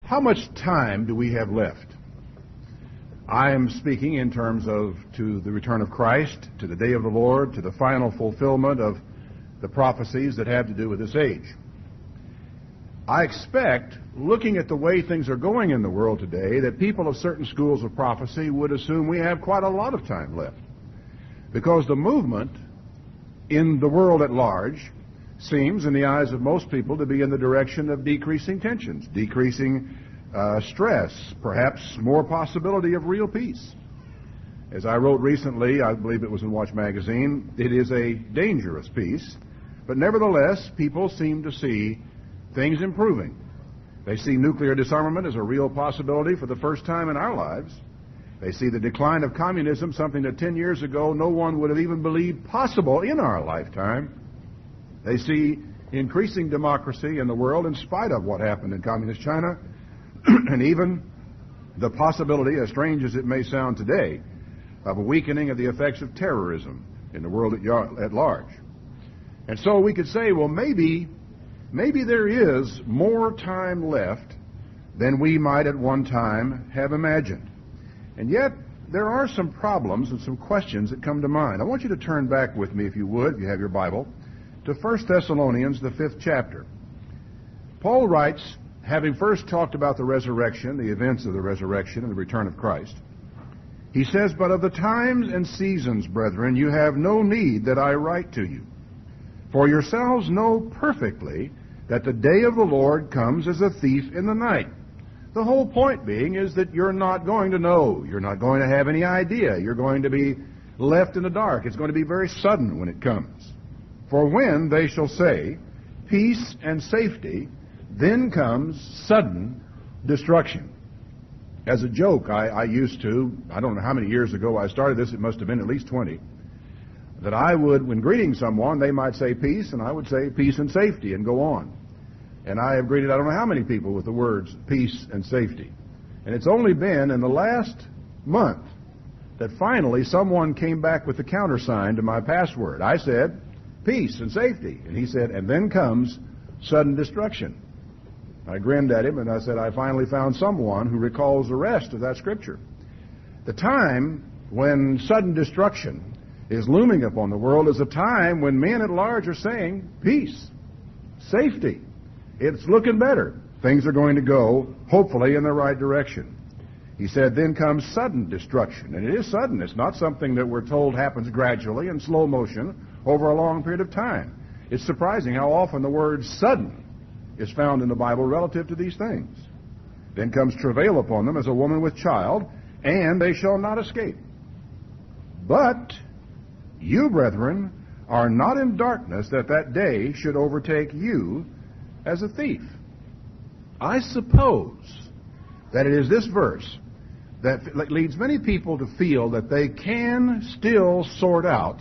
How much time do we have left? I am speaking in terms of to the return of Christ, to the day of the Lord, to the final fulfillment of the prophecies that have to do with this age. I expect, looking at the way things are going in the world today, that people of certain schools of prophecy would assume we have quite a lot of time left. Because the movement in the world at large seems, in the eyes of most people, to be in the direction of decreasing tensions, decreasing stress, perhaps more possibility of real peace. As I wrote recently, I believe it was in Watch Magazine, it is a dangerous peace, but nevertheless, people seem to see things improving. They see nuclear disarmament as a real possibility for the first time in our lives. They see the decline of communism, something that 10 years ago no one would have even believed possible in our lifetime. They see increasing democracy in the world in spite of what happened in communist China, and even the possibility, as strange as it may sound today, of a weakening of the effects of terrorism in the world at large. And so we could say, well, maybe there is more time left than we might at one time have imagined. And yet, there are some problems and some questions that come to mind. I want you to turn back with me, if you would, if you have your Bible, to 1 Thessalonians, the 5th chapter. Paul writes, having first talked about the resurrection, the events of the resurrection and the return of Christ, he says, "But of the times and seasons, brethren, you have no need that I write to you. For yourselves know perfectly that the day of the Lord comes as a thief in the night." The whole point being is that you're not going to know. You're not going to have any idea. You're going to be left in the dark. It's going to be very sudden when it comes. "For when they shall say, peace and safety, then comes sudden destruction." As a joke, I used to, I don't know how many years ago I started this, it must have been at least 20, that I would, when greeting someone, they might say peace, and I would say peace and safety, and go on. And I have greeted I don't know how many people with the words peace and safety. And it's only been in the last month that finally someone came back with the countersign to my password. I said, peace and safety. And he said, and then comes sudden destruction. I grinned at him and I said, I finally found someone who recalls the rest of that scripture. The time when sudden destruction is looming upon the world is a time when men at large are saying, peace, safety. It's looking better. Things are going to go, hopefully, in the right direction. He said, then comes sudden destruction. And it is sudden. It's not something that we're told happens gradually in slow motion over a long period of time. It's surprising how often the word sudden is found in the Bible relative to these things. Then comes travail upon them as a woman with child, and they shall not escape. But you, brethren, are not in darkness, that day should overtake you as a thief. I suppose that it is this verse that leads many people to feel that they can still sort out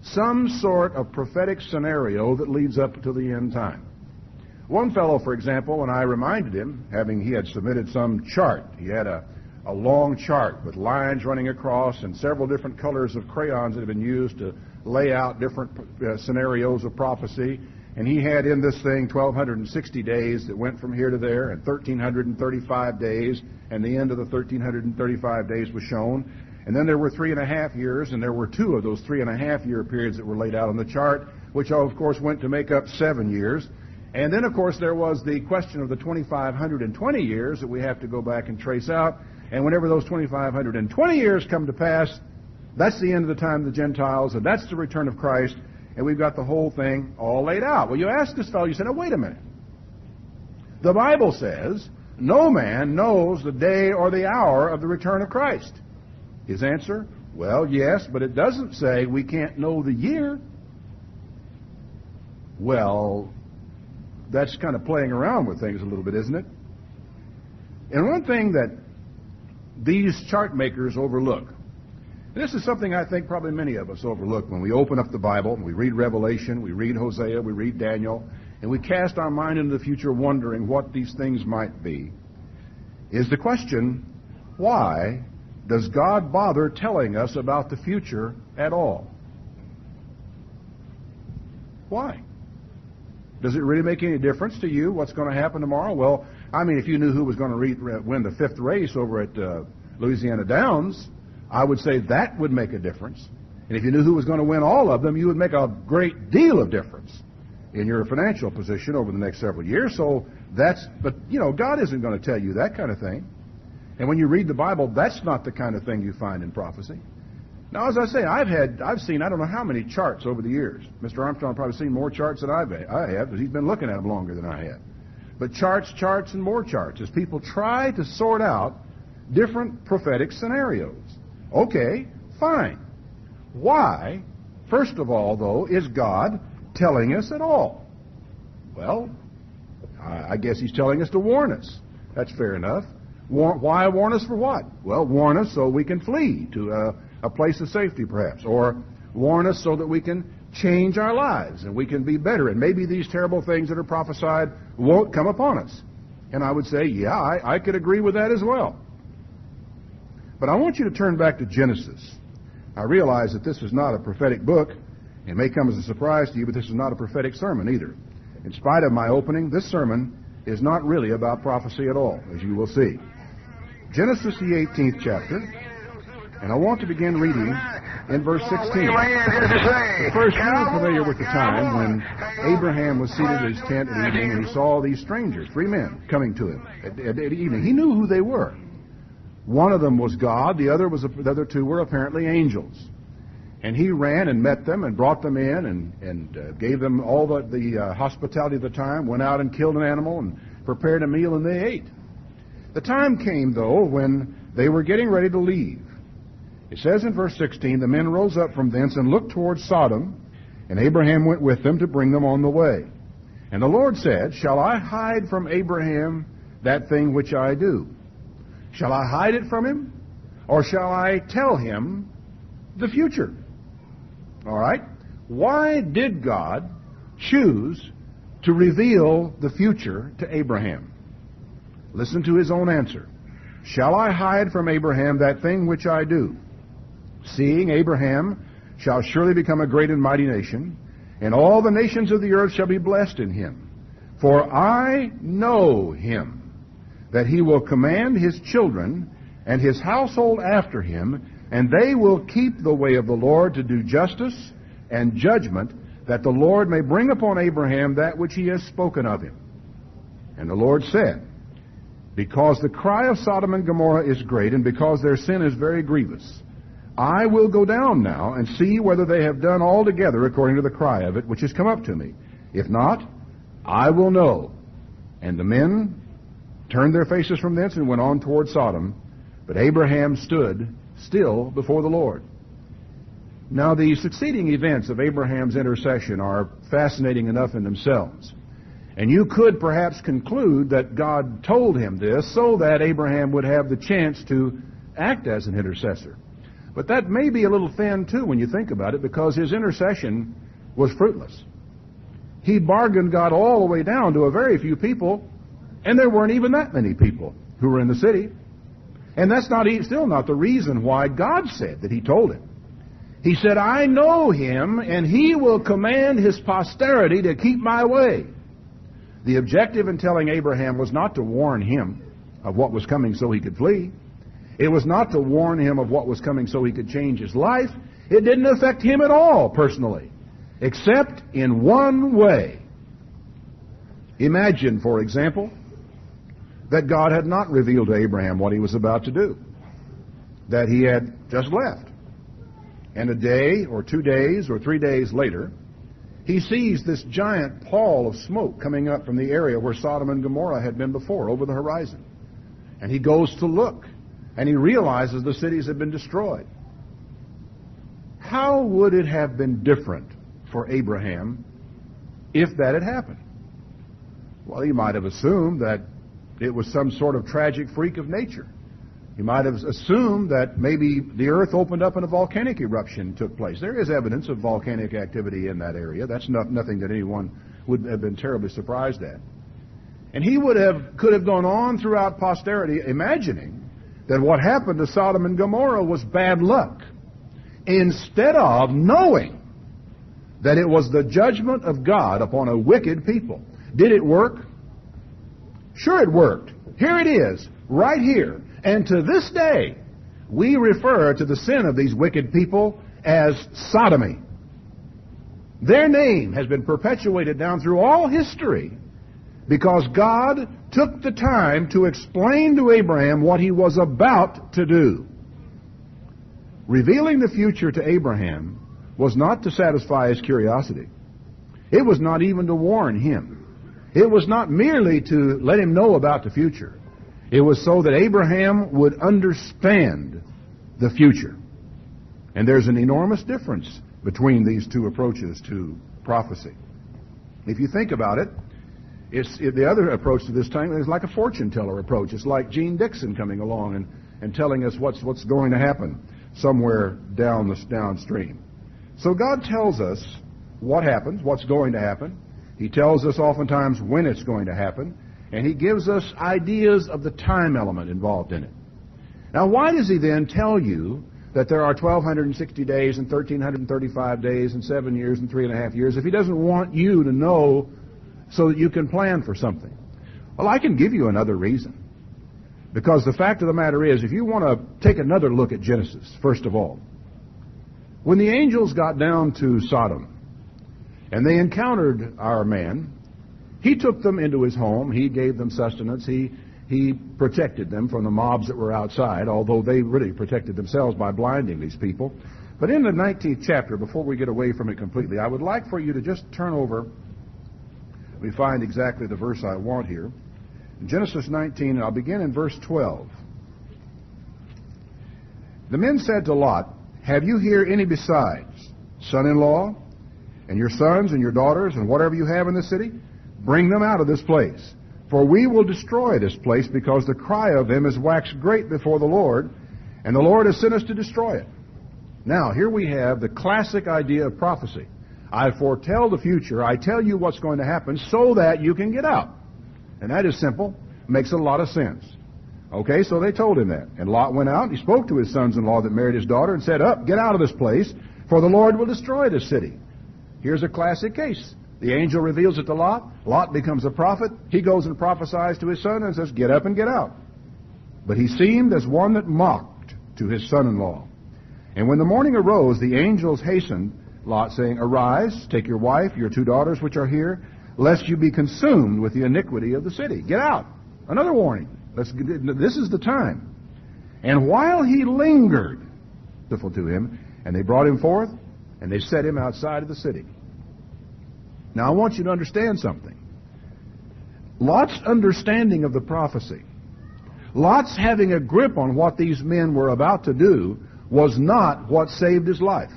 some sort of prophetic scenario that leads up to the end time. One fellow, for example, when I reminded him, he had submitted some chart. He had a long chart with lines running across and several different colors of crayons that had been used to lay out different scenarios of prophecy. And he had in this thing 1,260 days that went from here to there, and 1,335 days, and the end of the 1,335 days was shown. And then there were 3.5 years, and there were 2 of those 3.5-year periods that were laid out on the chart, which of course went to make up 7 years. And then, of course, there was the question of the 2,520 years that we have to go back and trace out. And whenever those 2,520 years come to pass, that's the end of the time of the Gentiles, and that's the return of Christ, and we've got the whole thing all laid out. Well, you ask this fellow, you say, now, wait a minute. The Bible says, no man knows the day or the hour of the return of Christ. His answer, well, yes, but it doesn't say we can't know the year. Well, that's kind of playing around with things a little bit, isn't it? And one thing that these chart makers overlook, and this is something I think probably many of us overlook when we open up the Bible, and we read Revelation, we read Hosea, we read Daniel, and we cast our mind into the future wondering what these things might be, is the question, why does God bother telling us about the future at all? Why? Does it really make any difference to you what's going to happen tomorrow? Well, I mean, if you knew who was going to win the 5th race over at Louisiana Downs, I would say that would make a difference. And if you knew who was going to win all of them, you would make a great deal of difference in your financial position over the next several years. So but God isn't going to tell you that kind of thing. And when you read the Bible, that's not the kind of thing you find in prophecy. Now, as I say, I've seen I don't know how many charts over the years. Mr. Armstrong probably seen more charts than I have, because he's been looking at them longer than I have. But charts, and more charts, as people try to sort out different prophetic scenarios. Okay, fine. Why, first of all, though, is God telling us at all? Well, I guess he's telling us to warn us. That's fair enough. Why warn us for what? Well, warn us so we can flee to a place of safety, perhaps. Or warn us so that we can change our lives and we can be better. And maybe these terrible things that are prophesied won't come upon us. And I would say, yeah, I could agree with that as well. But I want you to turn back to Genesis. I realize that this is not a prophetic book. It may come as a surprise to you, but this is not a prophetic sermon either. In spite of my opening, this sermon is not really about prophecy at all, as you will see. Genesis, the 18th chapter, and I want to begin reading in verse 16. First, you're familiar with the time when Abraham was seated at his tent at evening, and he saw these strangers, 3 men, coming to him at evening. He knew who they were. One of them was God, the other 2 were apparently angels. And he ran and met them and brought them in and gave them all the hospitality of the time, went out and killed an animal and prepared a meal, and they ate. The time came, though, when they were getting ready to leave. It says in verse 16, the men rose up from thence and looked toward Sodom, and Abraham went with them to bring them on the way. And the Lord said, shall I hide from Abraham that thing which I do? Shall I hide it from him? Or shall I tell him the future? All right? Why did God choose to reveal the future to Abraham? Listen to his own answer. Shall I hide from Abraham that thing which I do? Seeing Abraham shall surely become a great and mighty nation, and all the nations of the earth shall be blessed in him. For I know him, that he will command his children and his household after him, and they will keep the way of the Lord to do justice and judgment, that the Lord may bring upon Abraham that which he has spoken of him. And the Lord said, because the cry of Sodom and Gomorrah is great, and because their sin is very grievous, I will go down now and see whether they have done altogether according to the cry of it, which has come up to me. If not, I will know. And the men turned their faces from thence and went on toward Sodom, but Abraham stood still before the Lord. Now, the succeeding events of Abraham's intercession are fascinating enough in themselves. And you could perhaps conclude that God told him this so that Abraham would have the chance to act as an intercessor. But that may be a little thin, too, when you think about it, because his intercession was fruitless. He bargained God all the way down to a very few people, and there weren't even that many people who were in the city. And that's still not the reason why God said that he told him. He said, I know him, and he will command his posterity to keep my way. The objective in telling Abraham was not to warn him of what was coming so he could flee. It was not to warn him of what was coming so he could change his life. It didn't affect him at all personally, except in one way. Imagine, for example, that God had not revealed to Abraham what he was about to do, that he had just left. And a day or 2 days or 3 days later, he sees this giant pall of smoke coming up from the area where Sodom and Gomorrah had been before, over the horizon. And he goes to look, and he realizes the cities have been destroyed. How would it have been different for Abraham if that had happened? Well, he might have assumed that it was some sort of tragic freak of nature. He might have assumed that maybe the earth opened up and a volcanic eruption took place. There is evidence of volcanic activity in that area. That's nothing that anyone would have been terribly surprised at. And he could have gone on throughout posterity imagining that what happened to Sodom and Gomorrah was bad luck, instead of knowing that it was the judgment of God upon a wicked people. Did it work? Sure, it worked. Here it is, right here. And to this day, we refer to the sin of these wicked people as sodomy. Their name has been perpetuated down through all history because God took the time to explain to Abraham what he was about to do. Revealing the future to Abraham was not to satisfy his curiosity. It was not even to warn him. It was not merely to let him know about the future. It was so that Abraham would understand the future. And there's an enormous difference between these two approaches to prophecy. If you think about it, the other approach to this time is like a fortune teller approach. It's like Gene Dixon coming along and telling us what's going to happen somewhere downstream. So God tells us what happens, what's going to happen. He tells us oftentimes when it's going to happen, and He gives us ideas of the time element involved in it. Now, why does He then tell you that there are 1,260 days and 1,335 days and 7 years and 3.5 years if He doesn't want you to know so that you can plan for something? Well, I can give you another reason. Because the fact of the matter is, if you want to take another look at Genesis, first of all, when the angels got down to Sodom and they encountered our man, he took them into his home. He gave them sustenance. He protected them from the mobs that were outside, although they really protected themselves by blinding these people. But in the 19th chapter, before we get away from it completely, I would like for you to just turn over. We find exactly the verse I want here. In Genesis 19, and I'll begin in verse 12. The men said to Lot, "Have you here any besides, son-in-law, and your sons and your daughters, and whatever you have in the city? Bring them out of this place. For we will destroy this place, because the cry of them is waxed great before the Lord, and the Lord has sent us to destroy it." Now, here we have the classic idea of prophecy. I foretell the future. I tell you what's going to happen so that you can get out. And that is simple. Makes a lot of sense. Okay, so they told him that. And Lot went out, and he spoke to his sons-in-law that married his daughter and said, "Up, get out of this place, for the Lord will destroy this city." Here's a classic case. The angel reveals it to Lot. Lot becomes a prophet. He goes and prophesies to his son and says, "Get up and get out." But he seemed as one that mocked to his son-in-law. And when the morning arose, the angels hastened Lot, saying, "Arise, take your wife, your 2 daughters which are here, lest you be consumed with the iniquity of the city." Get out. Another warning. This is the time. And while he lingered, merciful to him, and they brought him forth, and they set him outside of the city. Now I want you to understand something. Lot's understanding of the prophecy, Lot's having a grip on what these men were about to do, was not what saved his life,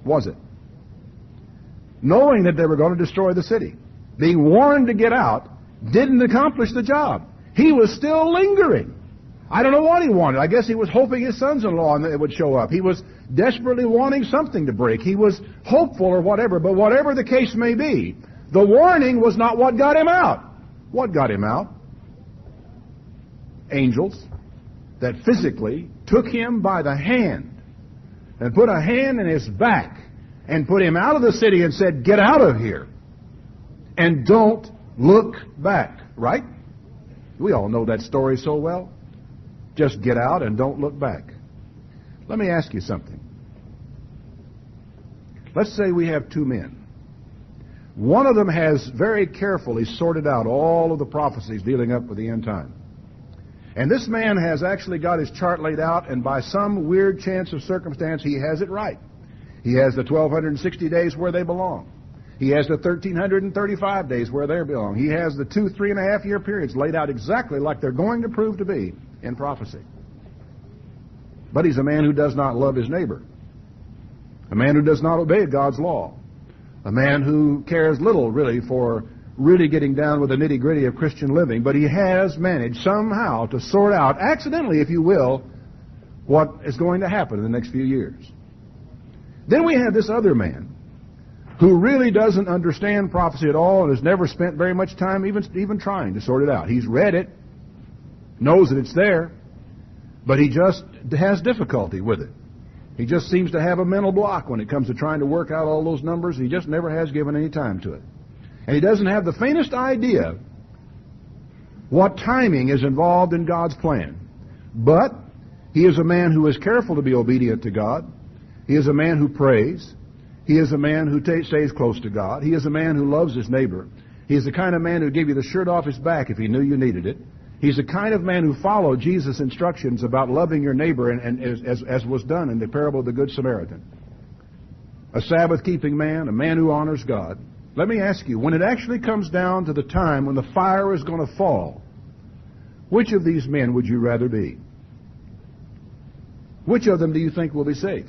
was it? Knowing that they were going to destroy the city, being warned to get out, didn't accomplish the job. He was still lingering. I don't know what he wanted. I guess he was hoping his sons-in-law would show up. He was desperately wanting something to break. He was hopeful or whatever. But whatever the case may be, the warning was not what got him out. What got him out? Angels that physically took him by the hand and put a hand in his back and put him out of the city and said, "Get out of here and don't look back." Right? We all know that story so well. Just get out and don't look back. Let me ask you something. Let's say we have 2 men. One of them has very carefully sorted out all of the prophecies dealing up with the end time. And this man has actually got his chart laid out, and by some weird chance of circumstance, he has it right. He has the 1,260 days where they belong. He has the 1,335 days where they belong. He has the 2 3.5 year periods laid out exactly like they're going to prove to be in prophecy. But he's a man who does not love his neighbor. A man who does not obey God's law. A man who cares little, really, for really getting down with the nitty-gritty of Christian living. But he has managed somehow to sort out, accidentally if you will, what is going to happen in the next few years. Then we have this other man who really doesn't understand prophecy at all and has never spent very much time even trying to sort it out. He's read it, knows that it's there, but he just has difficulty with it. He just seems to have a mental block when it comes to trying to work out all those numbers. He just never has given any time to it. And he doesn't have the faintest idea what timing is involved in God's plan. But he is a man who is careful to be obedient to God. He is a man who prays. He is a man who stays close to God. He is a man who loves his neighbor. He is the kind of man who would give you the shirt off his back if he knew you needed it. He's the kind of man who followed Jesus' instructions about loving your neighbor, and as was done in the parable of the Good Samaritan. A Sabbath-keeping man, a man who honors God. Let me ask you, when it actually comes down to the time when the fire is going to fall, which of these men would you rather be? Which of them do you think will be safe?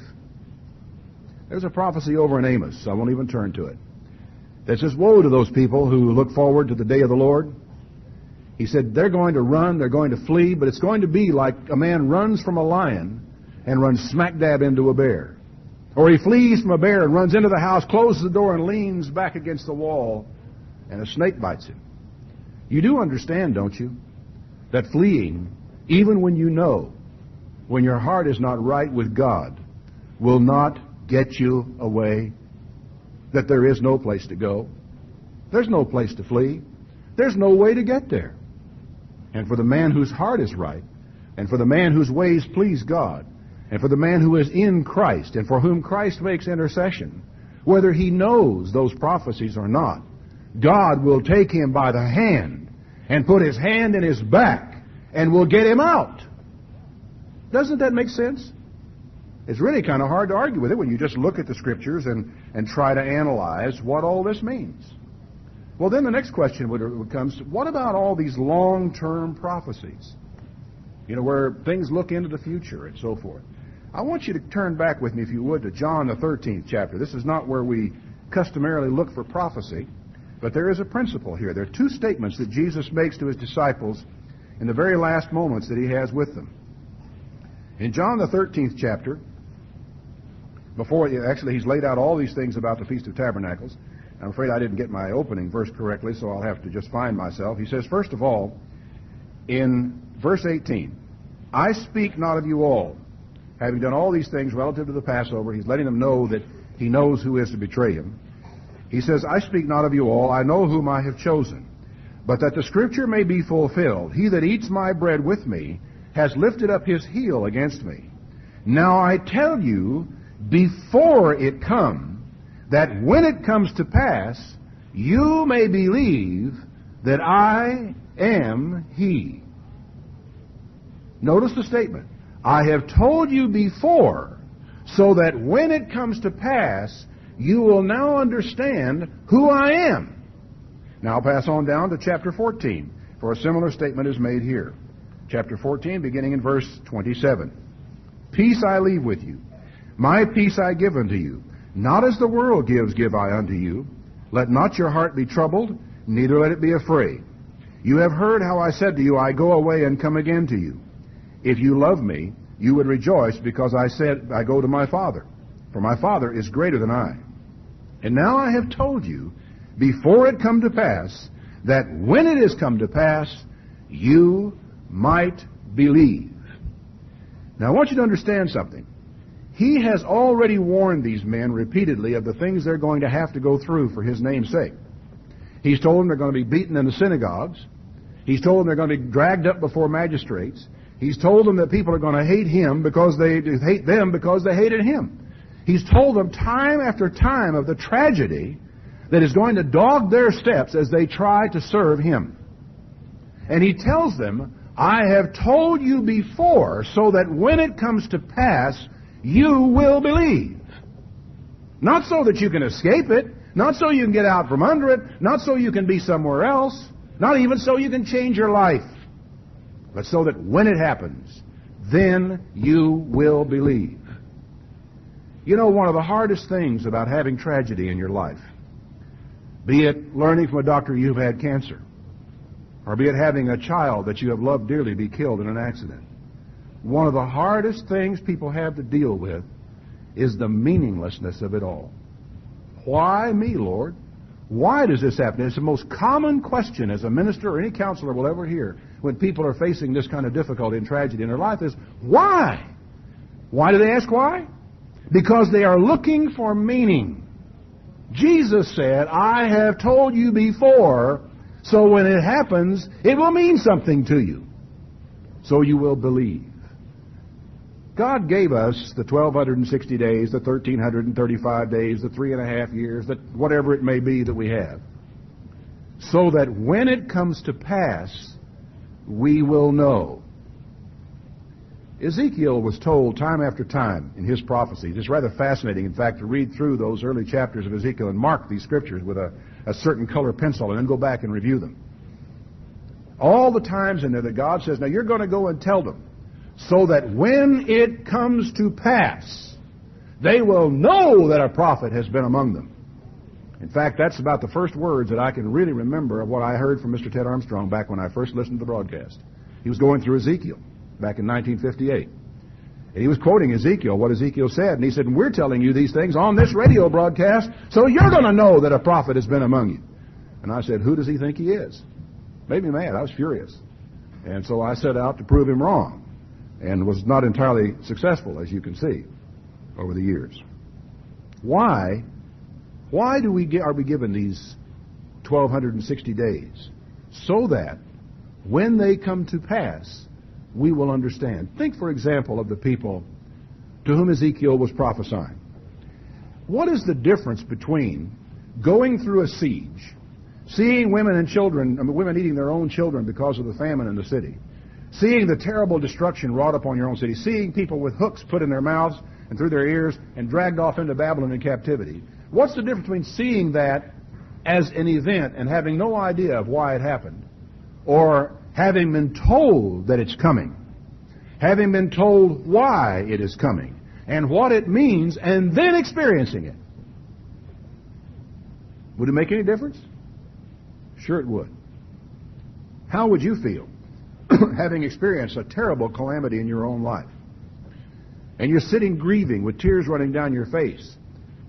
There's a prophecy over in Amos, I won't even turn to it, that says, woe to those people who look forward to the day of the Lord. He said they're going to run, they're going to flee, but it's going to be like a man runs from a lion and runs smack dab into a bear. Or he flees from a bear and runs into the house, closes the door, and leans back against the wall, and a snake bites him. You do understand, don't you, that fleeing, even when you know, when your heart is not right with God, will not get you away, that there is no place to go. There's no place to flee. There's no way to get there. And for the man whose heart is right, and for the man whose ways please God, and for the man who is in Christ, and for whom Christ makes intercession, whether he knows those prophecies or not, God will take him by the hand and put his hand in his back and will get him out. Doesn't that make sense? It's really kind of hard to argue with it when you just look at the Scriptures and try to analyze what all this means. Well, then the next question becomes, what about all these long-term prophecies? You know, where things look into the future and so forth. I want you to turn back with me, if you would, to John the 13th chapter. This is not where we customarily look for prophecy, but there is a principle here. There are two statements that Jesus makes to his disciples in the very last moments that he has with them. In John the 13th chapter, he's laid out all these things about the Feast of Tabernacles. I'm afraid I didn't get my opening verse correctly, so I'll have to just find myself. He says, first of all, in verse 18, I speak not of you all. Having done all these things relative to the Passover, he's letting them know that he knows who is to betray him. He says, I speak not of you all, I know whom I have chosen. But that the Scripture may be fulfilled, he that eats my bread with me has lifted up his heel against me. Now I tell you, before it come, that when it comes to pass, you may believe that I am he. Notice the statement. I have told you before, so that when it comes to pass, you will now understand who I am. Now I'll pass on down to chapter 14, for a similar statement is made here. Chapter 14, beginning in verse 27. Peace I leave with you. My peace I give unto you. Not as the world gives, give I unto you. Let not your heart be troubled, neither let it be afraid. You have heard how I said to you, I go away and come again to you. If you love me, you would rejoice, because I said, I go to my Father. For my Father is greater than I. And now I have told you, before it come to pass, that when it is come to pass, you might believe. Now I want you to understand something. He has already warned these men repeatedly of the things they're going to have to go through for his name's sake. He's told them they're going to be beaten in the synagogues. He's told them they're going to be dragged up before magistrates. He's told them that people are going to hate him because they hate them because they hated him. He's told them time after time of the tragedy that is going to dog their steps as they try to serve him. And he tells them, I have told you before, so that when it comes to pass, you will believe. Not so that you can escape it, not so you can get out from under it, not so you can be somewhere else, not even so you can change your life, but so that when it happens, then you will believe. You know, one of the hardest things about having tragedy in your life, be it learning from a doctor you've had cancer, or be it having a child that you have loved dearly be killed in an accident, one of the hardest things people have to deal with is the meaninglessness of it all. Why me, Lord? Why does this happen? It's the most common question as a minister or any counselor will ever hear when people are facing this kind of difficulty and tragedy in their life is, why? Why do they ask why? Because they are looking for meaning. Jesus said, I have told you before, So when it happens, it will mean something to you. So you will believe. God gave us the 1,260 days, the 1,335 days, the 3.5 years, that whatever it may be that we have, so that when it comes to pass, we will know. Ezekiel was told time after time in his prophecies. It's rather fascinating, in fact, to read through those early chapters of Ezekiel and mark these scriptures with a certain color pencil and then go back and review them. All the times in there that God says, now you're going to go and tell them, so that when it comes to pass, they will know that a prophet has been among them. In fact, that's about the first words that I can really remember of what I heard from Mr. Ted Armstrong back when I first listened to the broadcast. He was going through Ezekiel back in 1958. And he was quoting Ezekiel, what Ezekiel said. And he said, we're telling you these things on this radio broadcast, so you're going to know that a prophet has been among you. And I said, who does he think he is? Made me mad. I was furious. And so I set out to prove him wrong, and was not entirely successful, as you can see, over the years. Why are we given these 1,260 days? So that when they come to pass, we will understand. Think, for example, of the people to whom Ezekiel was prophesying. What is the difference between going through a siege, seeing women and children, women eating their own children because of the famine in the city, seeing the terrible destruction wrought upon your own city, seeing people with hooks put in their mouths and through their ears and dragged off into Babylon in captivity? What's the difference between seeing that as an event and having no idea of why it happened, or having been told that it's coming, having been told why it is coming and what it means, and then experiencing it? Would it make any difference? Sure it would. How would you feel having experienced a terrible calamity in your own life, and you're sitting grieving with tears running down your face,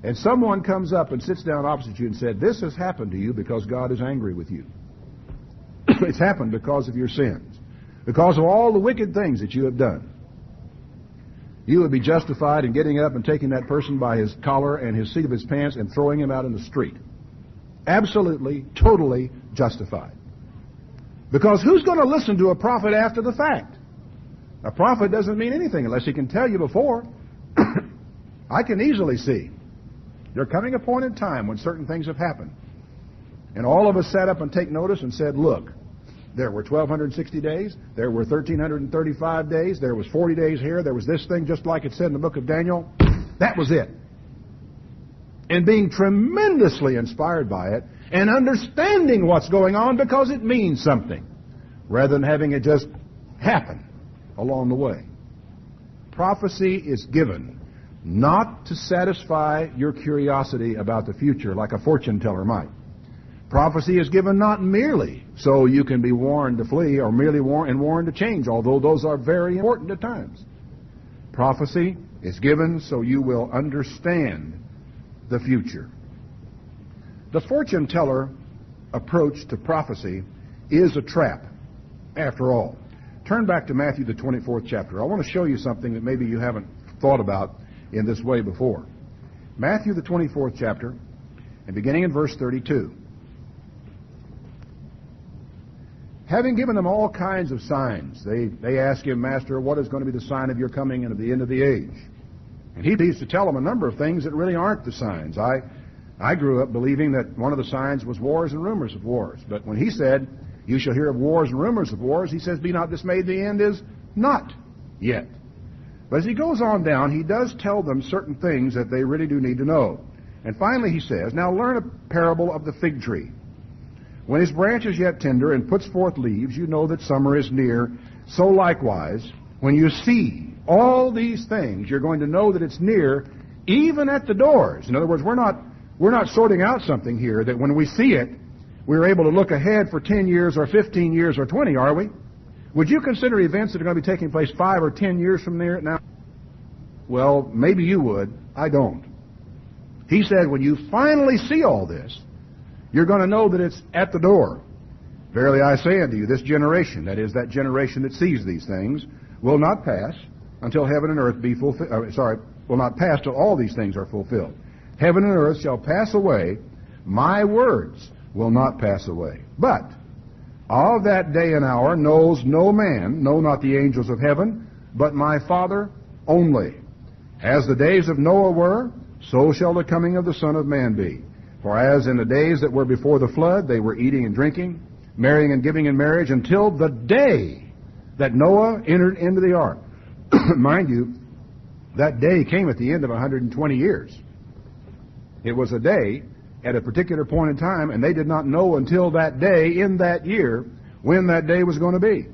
and someone comes up and sits down opposite you and said, this has happened to you because God is angry with you. It's happened because of your sins, because of all the wicked things that you have done. You would be justified in getting up and taking that person by his collar and his seat of his pants and throwing him out in the street. Absolutely, totally justified. Because who's going to listen to a prophet after the fact? A prophet doesn't mean anything unless he can tell you before. I can easily see there coming a point in time when certain things have happened, and all of us sat up and take notice and said, look, there were 1,260 days, there were 1,335 days, there was 40 days here, there was this thing just like it said in the book of Daniel. That was it. And being tremendously inspired by it and understanding what's going on because it means something, rather than having it just happen along the way. Prophecy is given not to satisfy your curiosity about the future like a fortune teller might. Prophecy is given not merely so you can be warned to flee, or merely warned to change, although those are very important at times. Prophecy is given so you will understand the future. The fortune teller approach to prophecy is a trap, after all. Turn back to Matthew the 24th chapter. I want to show you something that maybe you haven't thought about in this way before. Matthew the 24th chapter, and beginning in verse 32. Having given them all kinds of signs, they ask him, Master, what is going to be the sign of your coming and of the end of the age? And he needs to tell them a number of things that really aren't the signs. I grew up believing that one of the signs was wars and rumors of wars. But when he said, you shall hear of wars and rumors of wars, he says, be not dismayed, the end is not yet. But as he goes on down, he does tell them certain things that they really do need to know. And finally he says, now learn a parable of the fig tree. When his branch is yet tender and puts forth leaves, you know that summer is near. So likewise, when you see all these things, you're going to know that it's near, even at the doors. In other words, we're not sorting out something here that when we see it, we're able to look ahead for 10 years or 15 years or 20, are we? Would you consider events that are going to be taking place 5 or 10 years from there now? Well, maybe you would. I don't. He said, when you finally see all this, you're going to know that it's at the door. Verily I say unto you, this generation, that is, that generation that sees these things, will not pass until heaven and earth be fulfilled. Will not pass till all these things are fulfilled. Heaven and earth shall pass away. My words will not pass away. But Of that day and hour knows no man, no, not the angels of heaven, but my Father only. As the days of Noah were, so shall the coming of the Son of Man be. For as in the days that were before the flood, they were eating and drinking, marrying and giving in marriage, until the day that Noah entered into the ark. Mind you, that day came at the end of 120 years. It was a day at a particular point in time, and they did not know until that day in that year when that day was going to be.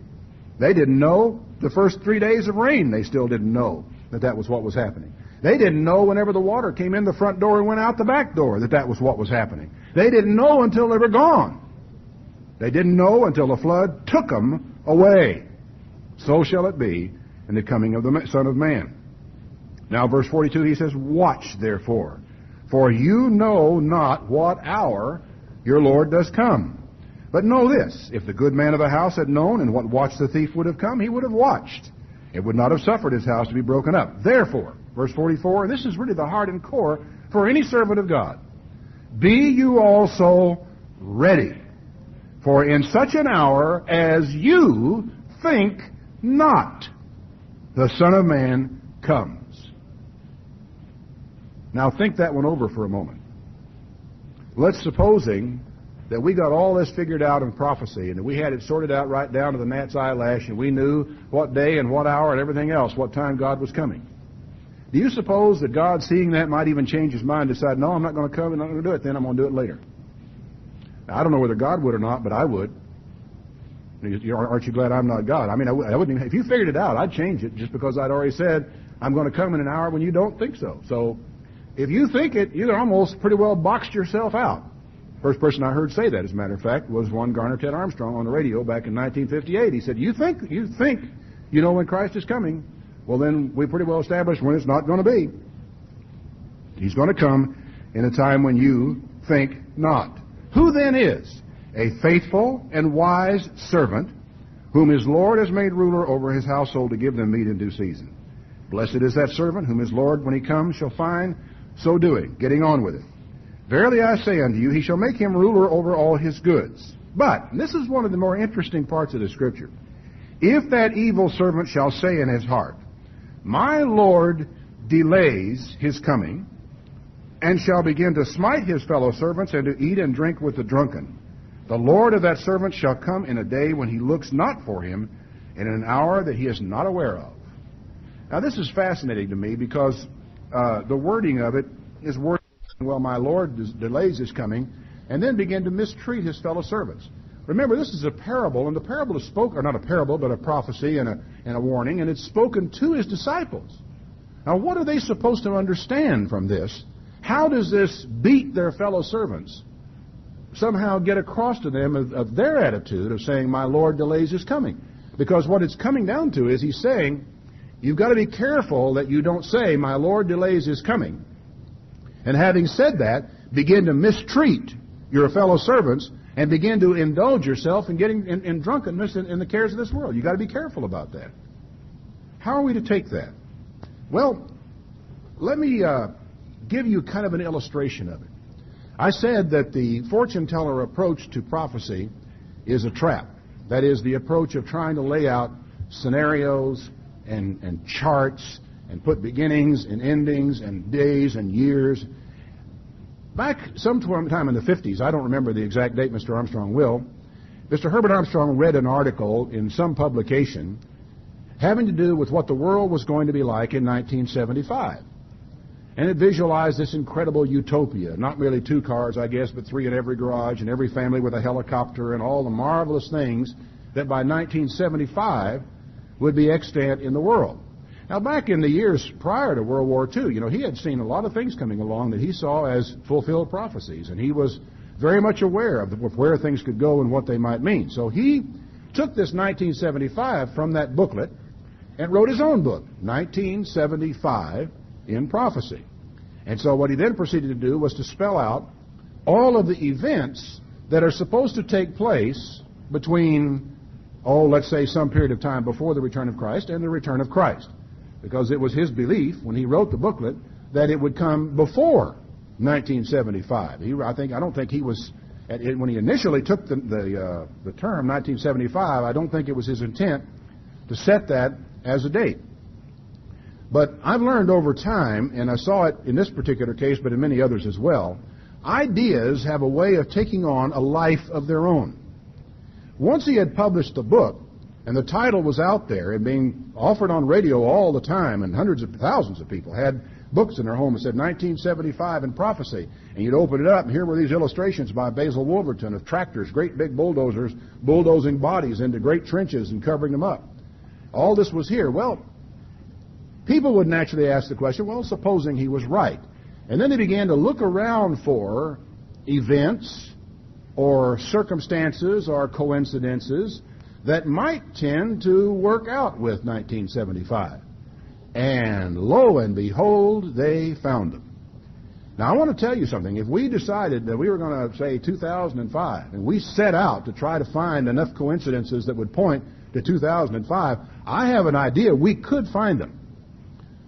They didn't know the first 3 days of rain. They still didn't know that that was what was happening. They didn't know whenever the water came in the front door and went out the back door that that was what was happening. They didn't know until they were gone. They didn't know until the flood took them away. So shall it be in the coming of the Son of Man. Now, verse 42, he says, watch therefore, for you know not what hour your Lord does come. But know this, if the good man of the house had known in what watch the thief would have come, he would have watched. It would not have suffered his house to be broken up. Therefore, verse 44, this is really the heart and core for any servant of God. Be you also ready, for in such an hour as you think not, the Son of Man comes. Now think that one over for a moment. Let's supposing that we got all this figured out in prophecy and that we had it sorted out right down to the gnat's eyelash and we knew what day and what hour and everything else, what time God was coming. Do you suppose that God, seeing that, might even change his mind and decide, no, I'm not going to come and I'm not going to do it then, I'm going to do it later? Now, I don't know whether God would or not, but I would. Aren't you glad I'm not God? I mean, I wouldn't even, if you figured it out, I'd change it just because I'd already said I'm going to come in an hour when you don't think so. So if you think it, you almost pretty well boxed yourself out. First person I heard say that, as a matter of fact, was one Garner Ted Armstrong on the radio back in 1958. He said, you think you know when Christ is coming. Well, then we pretty well established when it's not going to be. He's going to come in a time when you think not. Who then is a faithful and wise servant whom his Lord has made ruler over his household to give them meat in due season? Blessed is that servant whom his Lord, when he comes, shall find so doing, getting on with it. Verily I say unto you, he shall make him ruler over all his goods. But, and this is one of the more interesting parts of the Scripture, if that evil servant shall say in his heart, my Lord delays his coming, and shall begin to smite his fellow servants, and to eat and drink with the drunken, the Lord of that servant shall come in a day when he looks not for him, and in an hour that he is not aware of. Now this is fascinating to me because the wording of it is worded, well, my Lord delays his coming, and then begin to mistreat his fellow servants. Remember, this is a parable, and the parable is spoken, or not a parable, but a prophecy and a warning, and it's spoken to his disciples. Now, what are they supposed to understand from this? How does this beat their fellow servants somehow get across to them of their attitude of saying, my Lord delays his coming? Because what it's coming down to is he's saying, you've got to be careful that you don't say, my Lord delays his coming. And having said that, begin to mistreat your fellow servants and begin to indulge yourself in getting in drunkenness in the cares of this world. You've got to be careful about that. How are we to take that? Well, let me give you kind of an illustration of it. I said that the fortune teller approach to prophecy is a trap. That is, the approach of trying to lay out scenarios and charts and put beginnings and endings and days and years. Back sometime in the 50s, I don't remember the exact date, Mr. Armstrong will, Mr. Herbert Armstrong read an article in some publication having to do with what the world was going to be like in 1975. And it visualized this incredible utopia, not merely 2 cars, I guess, but 3 in every garage and every family with a helicopter and all the marvelous things that by 1975 would be extant in the world. Now, back in the years prior to World War II, he had seen a lot of things coming along that he saw as fulfilled prophecies, and he was very much aware of where things could go and what they might mean. So he took this 1975 from that booklet and wrote his own book, 1975 in Prophecy. And so what he then proceeded to do was to spell out all of the events that are supposed to take place between, let's say some period of time before the return of Christ and the return of Christ. Because it was his belief when he wrote the booklet that it would come before 1975. I don't think he was When he initially took the term 1975, I don't think it was his intent to set that as a date. But I've learned over time, and I saw it in this particular case, but in many others as well, ideas have a way of taking on a life of their own. Once he had published the book, and the title was out there and being offered on radio all the time, and hundreds of thousands of people had books in their home that said 1975 in prophecy, and you'd open it up, and here were these illustrations by Basil Wolverton of tractors, great big bulldozers, bulldozing bodies into great trenches and covering them up. All this was here. Well, people would naturally ask the question, well, supposing he was right. And then they began to look around for events or circumstances or coincidences that might tend to work out with 1975. And lo and behold, they found them. Now, I want to tell you something. If we decided that we were going to say 2005, and we set out to try to find enough coincidences that would point to 2005, I have an idea we could find them.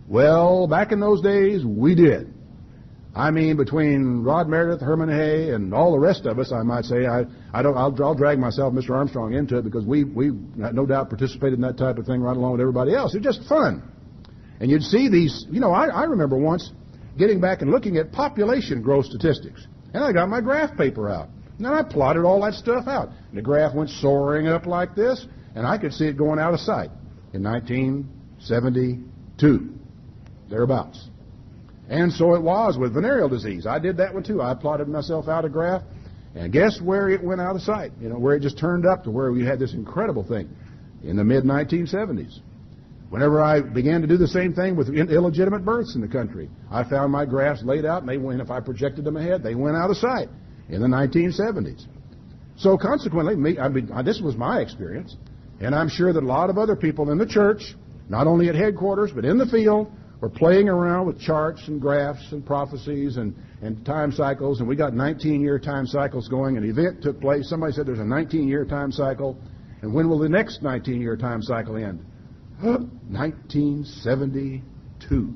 Well, back in those days, we did. I mean, between Rod Meredith, Herman Hay, and all the rest of us, I might say, I'll drag myself, Mr. Armstrong, into it because we no doubt participated in that type of thing right along with everybody else. It's just fun. And you'd see these, I remember once getting back and looking at population growth statistics. And I got my graph paper out. And then I plotted all that stuff out. And the graph went soaring up like this, and I could see it going out of sight in 1972, thereabouts. And so it was with venereal disease. I did that one too. I plotted myself out a graph, and guess where it went out of sight? Where it just turned up to where we had this incredible thing in the mid-1970s. Whenever I began to do the same thing with illegitimate births in the country, I found my graphs laid out, and they went, if I projected them ahead, they went out of sight in the 1970s. So consequently, this was my experience, and I'm sure that a lot of other people in the church, not only at headquarters, but in the field, were playing around with charts and graphs and prophecies and time cycles, and we got 19-year time cycles going. An event took place. Somebody said there's a 19-year time cycle, and when will the next 19-year time cycle end? 1972.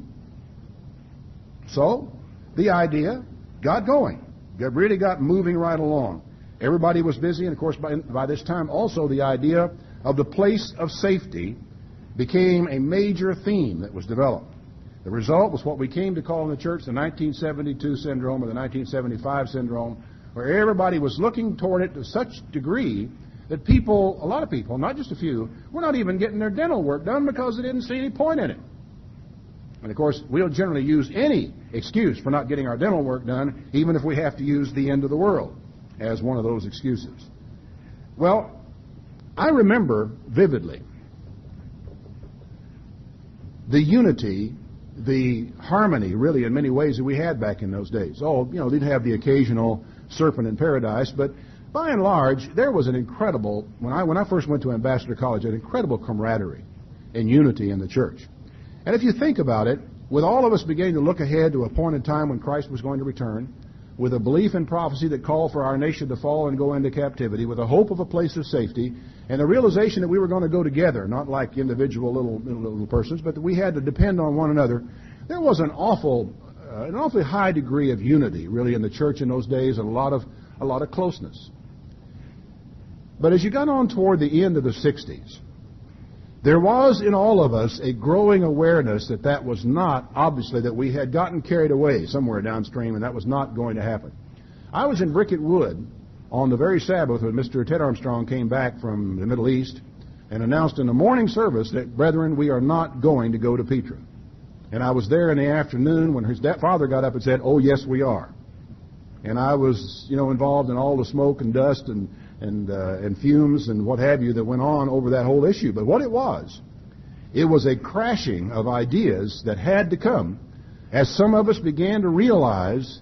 So the idea got going. It really got moving right along. Everybody was busy, and of course by this time also the idea of the place of safety became a major theme that was developed. The result was what we came to call in the church the 1972 syndrome or the 1975 syndrome, where everybody was looking toward it to such degree that people, a lot of people, not just a few, were not even getting their dental work done because they didn't see any point in it. And of course, we'll generally use any excuse for not getting our dental work done, even if we have to use the end of the world as one of those excuses. Well, I remember vividly the unity, the harmony, really, in many ways that we had back in those days. They'd have the occasional serpent in paradise, but by and large, there was an incredible, when I first went to Ambassador College, an incredible camaraderie and unity in the church. And if you think about it, with all of us beginning to look ahead to a point in time when Christ was going to return, with a belief in prophecy that called for our nation to fall and go into captivity, with a hope of a place of safety, and the realization that we were going to go together, not like individual little persons, but that we had to depend on one another, there was an awfully high degree of unity, really, in the church in those days, and a lot of closeness. But as you got on toward the end of the 60s, there was in all of us a growing awareness that was not, obviously, that we had gotten carried away somewhere downstream, and that was not going to happen. I was in Brickett Wood on the very Sabbath when Mr. Ted Armstrong came back from the Middle East and announced in the morning service that, brethren, we are not going to go to Petra. And I was there in the afternoon when his father got up and said, oh, yes, we are. And I was, involved in all the smoke and dust and fumes and what have you that went on over that whole issue. But what it was a crashing of ideas that had to come as some of us began to realize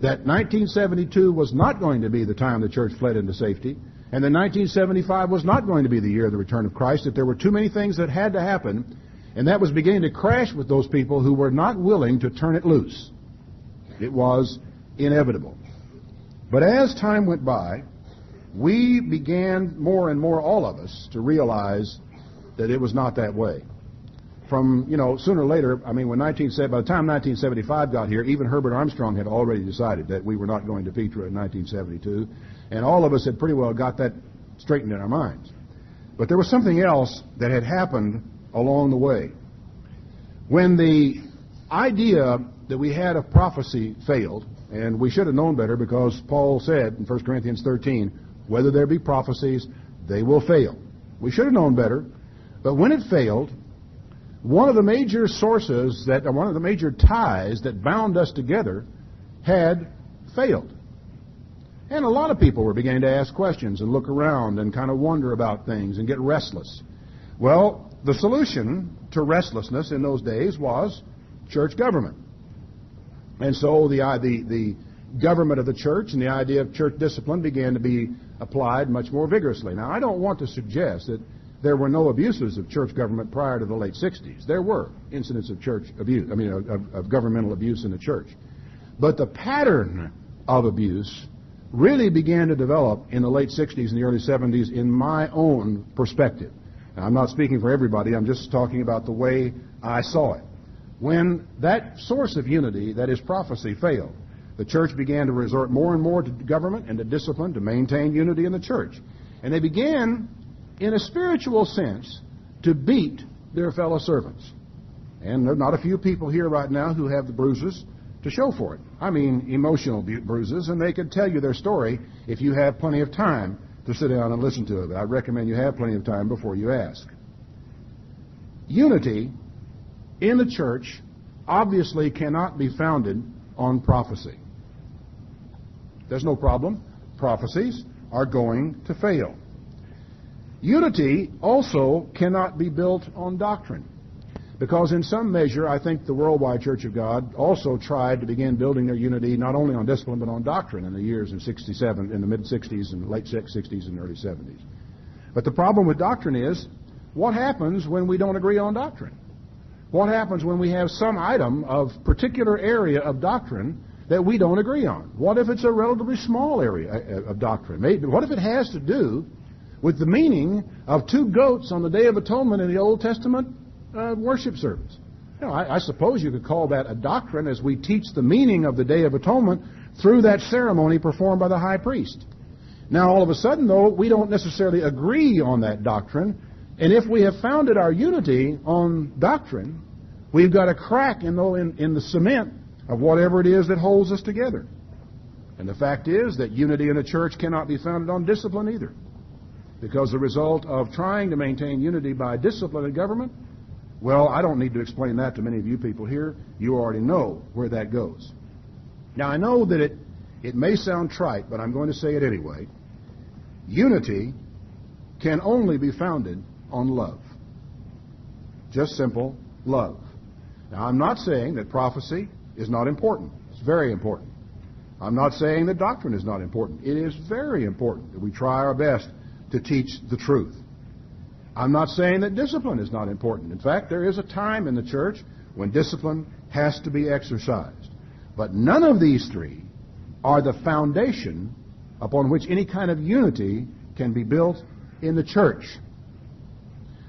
that 1972 was not going to be the time the church fled into safety, and that 1975 was not going to be the year of the return of Christ, that there were too many things that had to happen, and that was beginning to crash with those people who were not willing to turn it loose. It was inevitable. But as time went by, we began more and more, all of us, to realize that it was not that way. from, sooner or later, by the time 1975 got here, even Herbert Armstrong had already decided that we were not going to Petra in 1972, and all of us had pretty well got that straightened in our minds. But there was something else that had happened along the way. When the idea that we had of prophecy failed, and we should have known better because Paul said in 1 Corinthians 13, whether there be prophecies, they will fail. We should have known better, but when it failed, one of the major ties that bound us together had failed. And a lot of people were beginning to ask questions and look around and kind of wonder about things and get restless. Well, the solution to restlessness in those days was church government. And so the government of the church and the idea of church discipline began to be applied much more vigorously. Now, I don't want to suggest that there were no abuses of church government prior to the late 60s. There were incidents of church abuse, of governmental abuse in the church. But the pattern of abuse really began to develop in the late 60s and the early 70s in my own perspective. Now, I'm not speaking for everybody. I'm just talking about the way I saw it. When that source of unity, that is prophecy, failed, the church began to resort more and more to government and to discipline to maintain unity in the church. And they began, in a spiritual sense, to beat their fellow servants. And there are not a few people here right now who have the bruises to show for it. I mean emotional bruises, and they could tell you their story if you have plenty of time to sit down and listen to it. I recommend you have plenty of time before you ask. Unity in the church obviously cannot be founded on prophecy. There's no problem. Prophecies are going to fail. Unity also cannot be built on doctrine, because in some measure I think the Worldwide Church of God also tried to begin building their unity not only on discipline but on doctrine in the years in the mid-60s and late 60s and early 70s. But the problem with doctrine is, what happens when we don't agree on doctrine? What happens when we have some item of particular area of doctrine that we don't agree on? What if it's a relatively small area of doctrine? What if it has to do with the meaning of two goats on the Day of Atonement in the Old Testament worship service? I suppose you could call that a doctrine as we teach the meaning of the Day of Atonement through that ceremony performed by the high priest. Now, all of a sudden, though, we don't necessarily agree on that doctrine, and if we have founded our unity on doctrine, we've got a crack in the cement of whatever it is that holds us together. And the fact is that unity in a church cannot be founded on discipline either, because the result of trying to maintain unity by discipline in government, well, I don't need to explain that to many of you people here. You already know where that goes. Now, I know that it may sound trite, but I'm going to say it anyway. Unity can only be founded on love. Just simple love. Now, I'm not saying that prophecy is not important. It's very important. I'm not saying that doctrine is not important. It is very important that we try our best to teach the truth. I'm not saying that discipline is not important. In fact, there is a time in the church when discipline has to be exercised. But none of these three are the foundation upon which any kind of unity can be built in the church.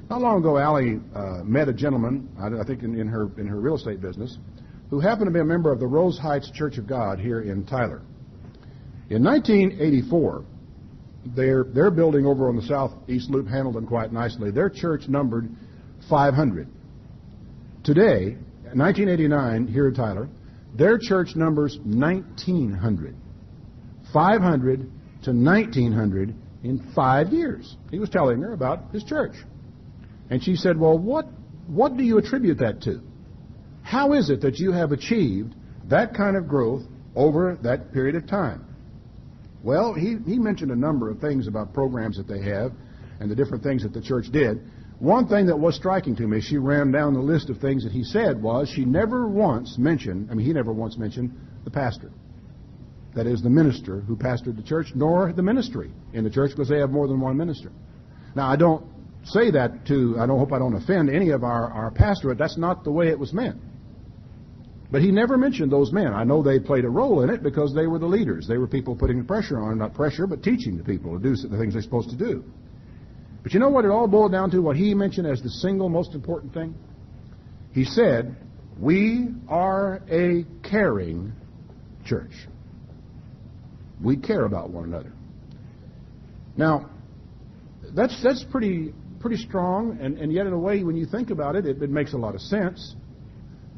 Not long ago, Allie met a gentleman, I think in her real estate business, who happened to be a member of the Rose Heights Church of God here in Tyler. In 1984, their building over on the southeast loop handled them quite nicely. Their church numbered 500. Today, in 1989, here in Tyler, their church numbers 1,900. 500 to 1,900 in 5 years. He was telling her about his church. And she said, well, what do you attribute that to? How is it that you have achieved that kind of growth over that period of time? Well, he mentioned a number of things about programs that they have and the different things that the church did. One thing that was striking to me, she ran down the list of things that he said, was he never once mentioned the pastor. That is, the minister who pastored the church, nor the ministry in the church, because they have more than one minister. Now, I don't say that I hope I don't offend any of our pastorate. That's not the way it was meant. But he never mentioned those men. I know they played a role in it because they were the leaders. They were people putting the pressure on, not pressure, but teaching the people to do the things they're supposed to do. But you know what it all boiled down to, what he mentioned as the single most important thing? He said, we are a caring church. We care about one another. Now, that's pretty strong, and yet in a way, when you think about it, it makes a lot of sense.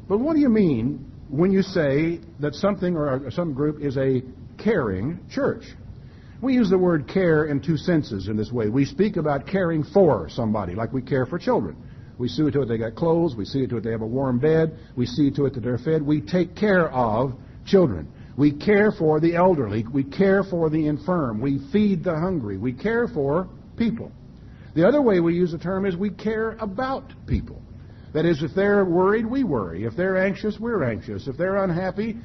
But what do you mean when you say that something or some group is a caring church? We use the word care in two senses in this way. We speak about caring for somebody, like we care for children. We see to it they got clothes. We see to it they have a warm bed. We see to it that they're fed. We take care of children. We care for the elderly. We care for the infirm. We feed the hungry. We care for people. The other way we use the term is we care about people. That is, if they're worried, we worry. If they're anxious, we're anxious. If they're unhappy,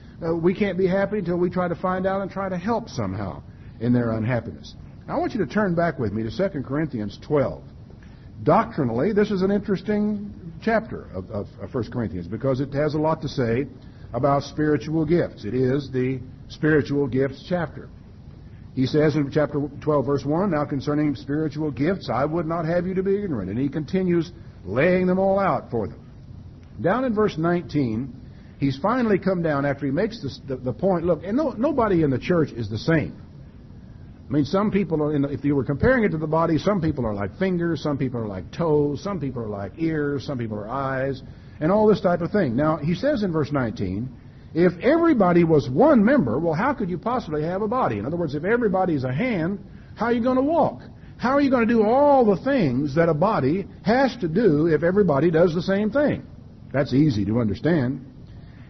we can't be happy until we try to find out and try to help somehow in their unhappiness. Now, I want you to turn back with me to 2 Corinthians 12. Doctrinally, this is an interesting chapter of 1 Corinthians because it has a lot to say about spiritual gifts. It is the spiritual gifts chapter. He says in chapter 12, verse 1, now concerning spiritual gifts, I would not have you to be ignorant. And he continues laying them all out for them. Down in verse 19, he's finally come down after he makes the point. Look, and nobody in the church is the same. I mean, some people are, if you were comparing it to the body, some people are like fingers, some people are like toes, some people are like ears, some people are eyes, and all this type of thing. Now, he says in verse 19, if everybody was one member, well, how could you possibly have a body? In other words, if everybody's a hand, how are you going to walk? How are you going to do all the things that a body has to do if everybody does the same thing? That's easy to understand.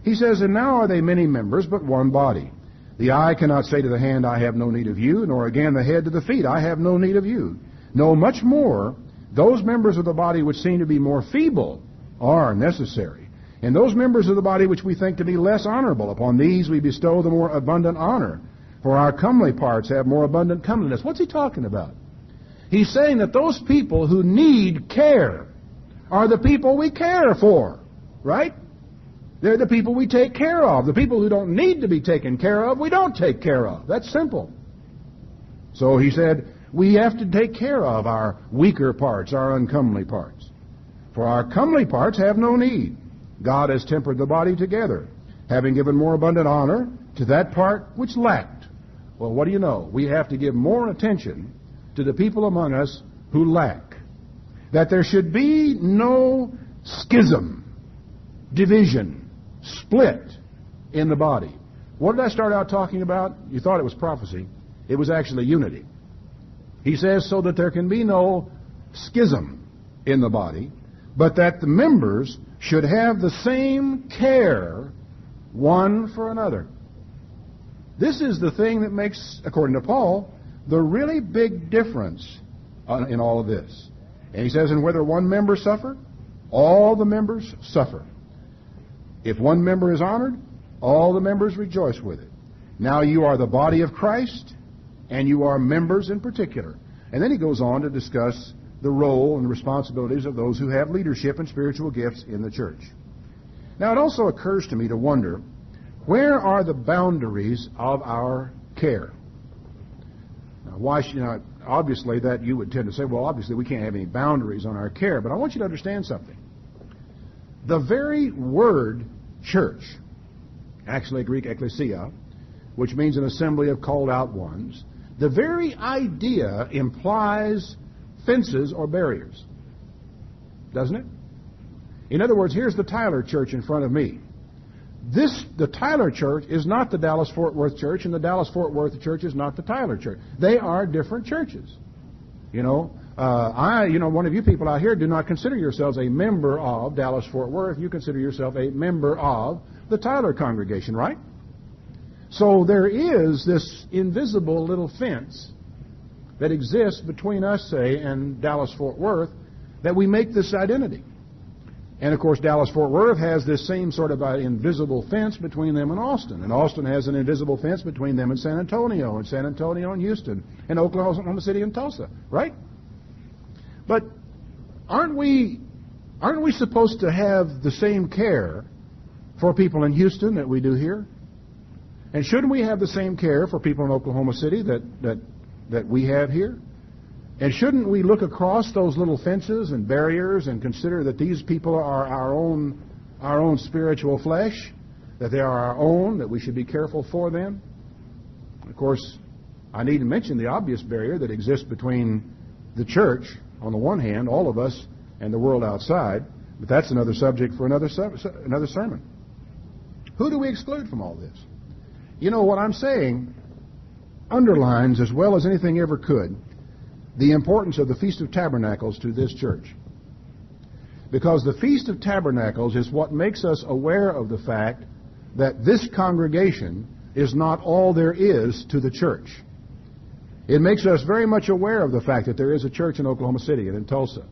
He says, and now are they many members, but one body. The eye cannot say to the hand, I have no need of you, nor again the head to the feet, I have no need of you. No, much more, those members of the body which seem to be more feeble are necessary. And those members of the body which we think to be less honorable, upon these we bestow the more abundant honor. For our comely parts have more abundant comeliness. What's he talking about? He's saying that those people who need care are the people we care for, right? They're the people we take care of. The people who don't need to be taken care of, we don't take care of. That's simple. So he said, we have to take care of our weaker parts, our uncomely parts. For our comely parts have no need. God has tempered the body together, having given more abundant honor to that part which lacked. Well, what do you know? We have to give more attention to the people among us who lack. That there should be no schism, division, split in the body. What did I start out talking about? You thought it was prophecy. It was actually unity. He says, so that there can be no schism in the body, but that the members should have the same care one for another. This is the thing that makes, according to Paul, the really big difference in all of this. And he says, and whether one member suffer, all the members suffer. If one member is honored, all the members rejoice with it. Now you are the body of Christ, and you are members in particular. And then he goes on to discuss the role and the responsibilities of those who have leadership and spiritual gifts in the church. Now it also occurs to me to wonder, where are the boundaries of our care? Now, why should, obviously that you would tend to say, well, obviously we can't have any boundaries on our care, but I want you to understand something. The very word church, actually Greek ekklesia, which means an assembly of called out ones, the very idea implies fences or barriers. Doesn't it? In other words, here's the Tyler Church in front of me. The Tyler Church is not the Dallas-Fort Worth Church, and the Dallas-Fort Worth Church is not the Tyler Church. They are different churches. One of you people out here do not consider yourselves a member of Dallas-Fort Worth. You consider yourself a member of the Tyler congregation, right? So there is this invisible little fence that exists between us, say, and Dallas-Fort Worth, that we make this identity. And, of course, Dallas-Fort Worth has this same sort of invisible fence between them and Austin. And Austin has an invisible fence between them and San Antonio and Houston, and Oklahoma City and Tulsa, right? But aren't we supposed to have the same care for people in Houston that we do here? And shouldn't we have the same care for people in Oklahoma City that we have here? And shouldn't we look across those little fences and barriers and consider that these people are our own spiritual flesh, that they are our own, that we should be careful for them? Of course, I need to mention the obvious barrier that exists between the church, on the one hand, all of us, and the world outside, but that's another subject for another sermon. Who do we exclude from all this? You know, what I'm saying underlines, as well as anything ever could, the importance of the Feast of Tabernacles to this church. Because the Feast of Tabernacles is what makes us aware of the fact that this congregation is not all there is to the church. It makes us very much aware of the fact that there is a church in Oklahoma City and in Tulsa.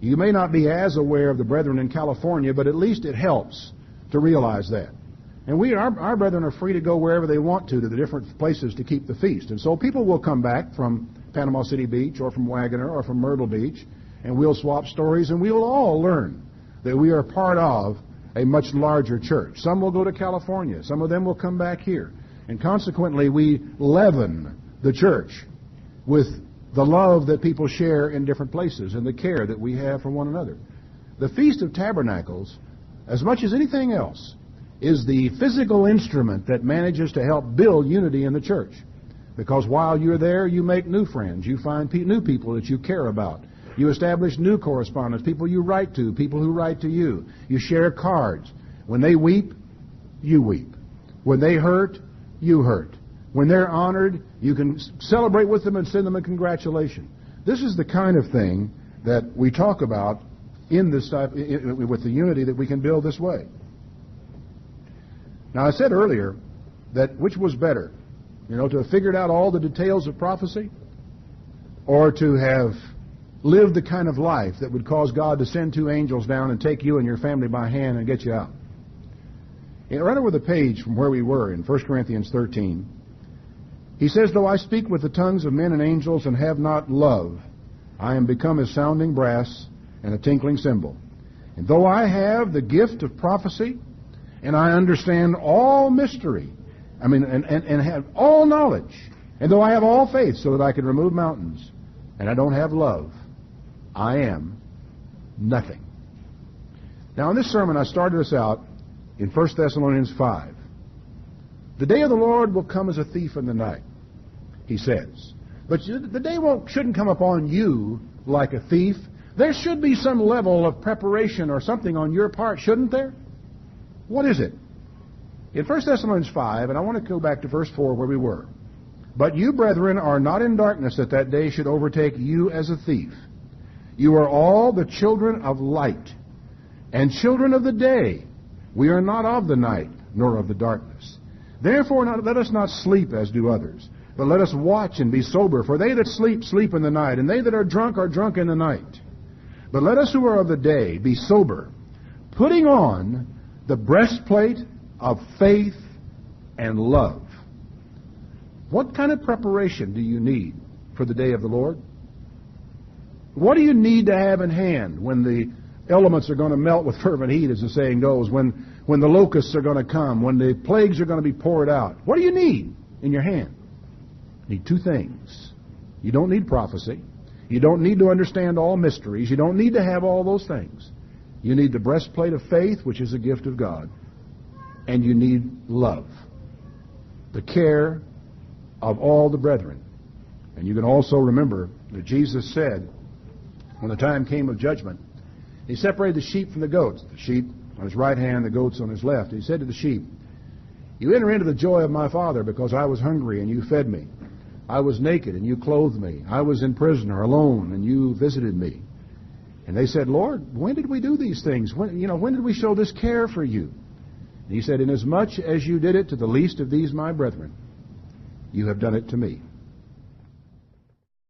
You may not be as aware of the brethren in California, but at least it helps to realize that. And our brethren are free to go wherever they want to the different places to keep the feast. And so people will come back from Panama City Beach or from Wagoner or from Myrtle Beach, and we'll swap stories, and we'll all learn that we are part of a much larger church. Some will go to California. Some of them will come back here. And consequently, we leaven the church with the love that people share in different places and the care that we have for one another. The Feast of Tabernacles, as much as anything else, is the physical instrument that manages to help build unity in the church. Because while you're there, you make new friends. You find new people that you care about. You establish new correspondence, people you write to, people who write to you. You share cards. When they weep, you weep. When they hurt, you hurt. When they're honored, you can celebrate with them and send them a congratulation. This is the kind of thing that we talk about in this type, with the unity that we can build this way. Now, I said earlier that which was better, to have figured out all the details of prophecy, or to have lived the kind of life that would cause God to send 2 angels down and take you and your family by hand and get you out. Right over the page from where we were in 1 Corinthians 13, he says, though I speak with the tongues of men and angels and have not love, I am become as sounding brass and a tinkling cymbal. And though I have the gift of prophecy, and I understand all mystery, and have all knowledge, and though I have all faith so that I can remove mountains, and I don't have love, I am nothing. Now, in this sermon, I started us out in 1 Thessalonians 5. The day of the Lord will come as a thief in the night, he says. But the day shouldn't come upon you like a thief. There should be some level of preparation or something on your part, shouldn't there? What is it? In 1 Thessalonians 5, and I want to go back to verse 4 where we were. But you, brethren, are not in darkness that day should overtake you as a thief. You are all the children of light and children of the day. We are not of the night, nor of the darkness. Therefore let us not sleep as do others, but let us watch and be sober. For they that sleep, sleep in the night, and they that are drunk in the night. But let us who are of the day be sober, putting on the breastplate of faith and love. What kind of preparation do you need for the day of the Lord? What do you need to have in hand when the elements are going to melt with fervent heat, as the saying goes, when the locusts are going to come, when the plagues are going to be poured out? What do you need in your hand? You need 2 things. You don't need prophecy. You don't need to understand all mysteries. You don't need to have all those things. You need the breastplate of faith, which is a gift of God. And you need love, the care of all the brethren. And you can also remember that Jesus said, when the time came of judgment, he separated the sheep from the goats. The sheep on his right hand, the goats on his left. He said to the sheep, you enter into the joy of my Father, because I was hungry and you fed me. I was naked and you clothed me. I was in prison or alone and you visited me. And they said, Lord, when did we do these things? When did we show this care for you? And he said, inasmuch as you did it to the least of these my brethren, you have done it to me.